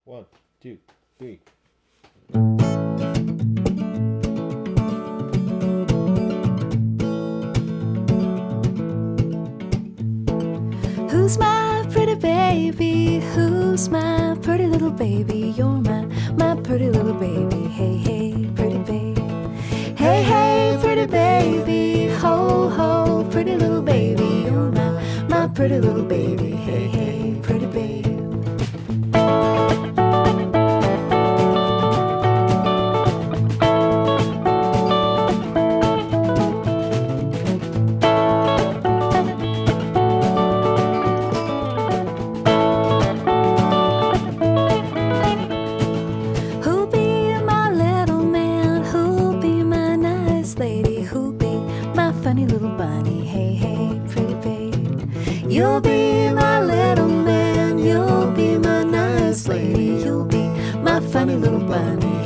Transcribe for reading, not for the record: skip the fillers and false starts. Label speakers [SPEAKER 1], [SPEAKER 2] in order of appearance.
[SPEAKER 1] One, two, three.
[SPEAKER 2] Who's my pretty baby? Who's my pretty little baby? You're my pretty little baby. Hey, hey, pretty baby. Hey, hey, pretty baby. Ho, ho, pretty little baby. You're my pretty little baby. Hey, hey, pretty baby. Who'll be my little man? Who'll be my nice lady? Who'll be my funny little bunny? Hey, hey, pretty babe. You'll be my little man. You'll be my nice lady. You'll be my funny little bunny.